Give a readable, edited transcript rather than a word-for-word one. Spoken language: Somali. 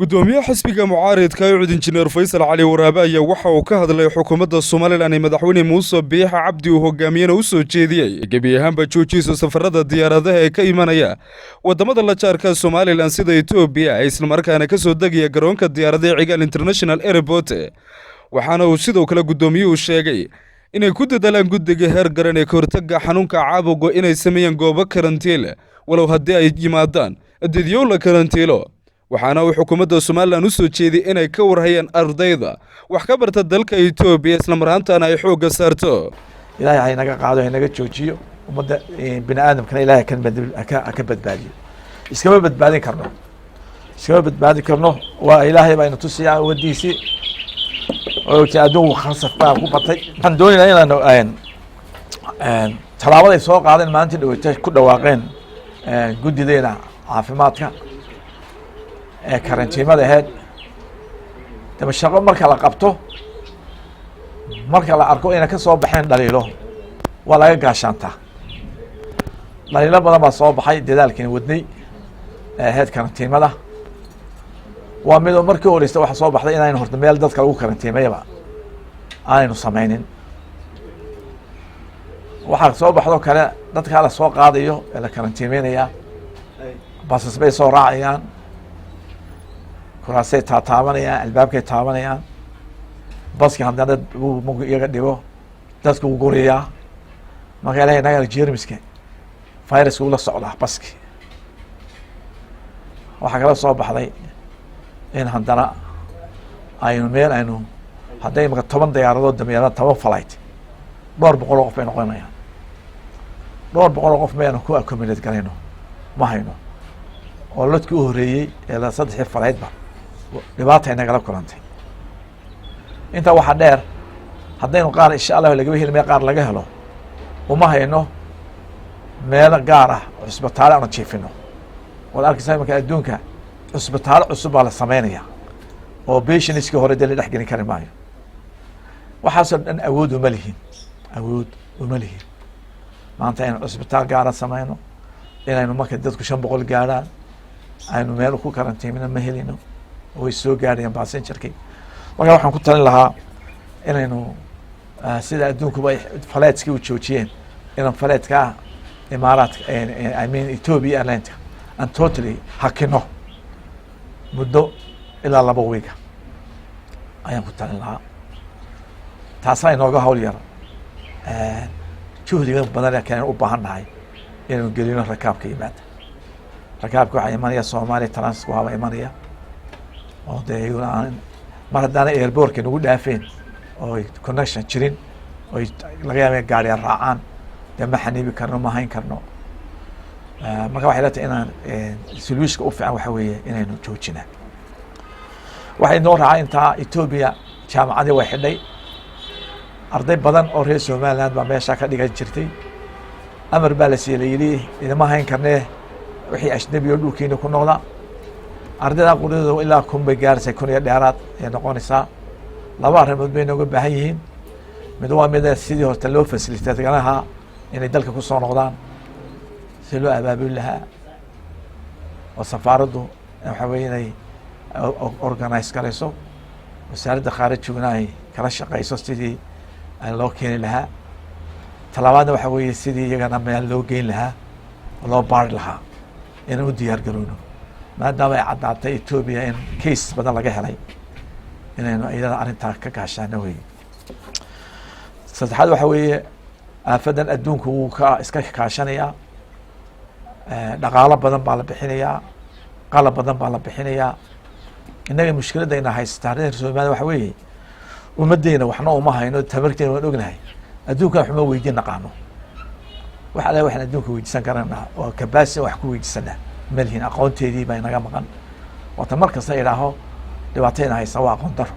gudoomiye xisbiga mucaaridka Ucud injineer Faysal Cali Waraabe ayaa waxa uu ka hadlay xukuumadda Soomaaliland ee madaxweyne Muuse Biixi Cabdi uu hogaamiyana u soo jeediyay gebi ahaanba joojisa safarada diyaaradaha ee ka imanaya wadamada la jaarka Soomaaliland sida Itoobiya isla markaana ka soo degaya garoonka diyaaradaha Cigaal International Airport waxaana uu sidoo kale gudoomiyuhu sheegay inay ku dadaalaan guddiga heer garan ee ka hortagga xanuunka caabuqa inay sameeyaan goobo karantiil walow haddii ay yimaadaan dadyow la karantiilo waxaana uu xukuumadda Soomaaliland u soo jeediyay inay ka warhayaan ardayda wax ka barta dalka Itoobiya isla markaana ay xoogga saarto ilaahay naga qaado naga joojiyo umada bini aadamkana ilaahay ka badbaadiyo iskama badbaadin karno waa ilaahay baa inuu tusiyaa wadiisi oo adduun khasaf baa ku batay waxaan doonaynaa inaan talaabada soo qaadeen maanta dhaweyta ku dhawaaqeen guddideena caafimaadka karantiimada ahayd daba shaqo marka la qabto marka la arko inay ka soo baxeen dhaliilo waa laga gaashaantaa dhaliilo badan baa soo baxay dadaalkiina wadnay ahayd karantiimada waa mid markii horeysa waxa soo baxday inaynu horta meel dadka lagu karantiimayba aanaynu samaynin waxaa soo baxdo kale dadka la soo qaadayo ee la karantiimeynaya basas bay soo raacayaan kuraasay taabanayaan albaabkay taabanayaan baski haddana uu iyaga dhibo dadka uu guriyaa marka ilaahay naga jeermiska fayraska uu la socdaa baski waxaa kala soo baxday in haddana aynu meel aynu hadday imaka 10 diyaaradood dameeyaan 10 flight 200 qof bay noqonayaan 200 qof maynu ku accommodate garayno ma hayno oo ladkii u horeeyay ee la 3 flight ba dhibaata inaga la kulantay inta waxa dheer haddaynu qaar insha Allah laga heli meel qaar laga helo uma hayno meel gaar ah isbitaal aan jiifino wada arkaysaa marka adduunka isbitaal cusub baa la sameynaya oo patientska hore dal dhex gelin kari maayo waxaas dhan awood uma lihin maanta in isbitaal gaar ah sameyno inaynu marka dadku 500 gaaraan aynu meel ku karantiimina ma helino oo soo gaarayaan passengerkii marka waxaan ku talin lahaa inaynu sida adduunku bay flightski u joojiyeen inaan flightska imaaraadka Ethiopia Airlines and totally hakino muddo ilaa 2 week ayaan ku talin lahaa taasay nooga hawl yar juhdiga badan ee keen u baahannahay inuu gelino rakaabka yimaada rakaabka waxa imanaya Soomaaliya transport waa imanaya oo deegaan mar haddana airport-ka nagu dhaafeen oo connection jirin oo laga yaabay gaari raacaan dama xaniibi karno ma hayn karno marka waxay leedahay inaan solution u fiican waxa weeye inaynu joojina waxay noo raacay inta Ethiopia jaamacadii way xidhay arday badan oo reer Soomaaliland baa meesha ka dhigan jirtay amar baa la siiyay idama hayn karnee wixii ajnabi oo dhulkiina ku noqda ardayda qudhooda ilaa kunbay gaarsay kun iyo dheeraad ee noqonaysaa 2 arrimood bay nooga baahan yihiin mid waa mid sidii horta loo facilitate ganaha inay dalka ku soo noqdaan si loo abaabul lahaa oo safaaraddu waxa weeye inay organize garayso wasaaradda khaarijiga ay kala shaqeyso sidii loo keeni lahaa talabaadna waxa weeye sidii iyagana meel loo geyn lahaa oo loo baari lahaa inuu diyaar garoono maadaama ay caddaatay Ethiopia in case badan laga helay inaynu iyada arrintaa ka gaashaano weeye saddexaad waxa weeye aafadan adduunku uu ka iska kaashanaya dhaqaale badan baa la bixinayaa qalab badan baa la bixinayaa inaga mushkiladayna haystaa reer Soomaaliya waxa weeye umadeena waxna uma hayno tabarkeena waan ognahay adduunka waxma weydiin naqaano waxa la waxaan adduunka weydiisan karnaa oo capacity wax ku weydiisana malhin aqoonteedii baa inaga maqan wata markasta ilaaho dhibaatayna haysa waa aqoon daro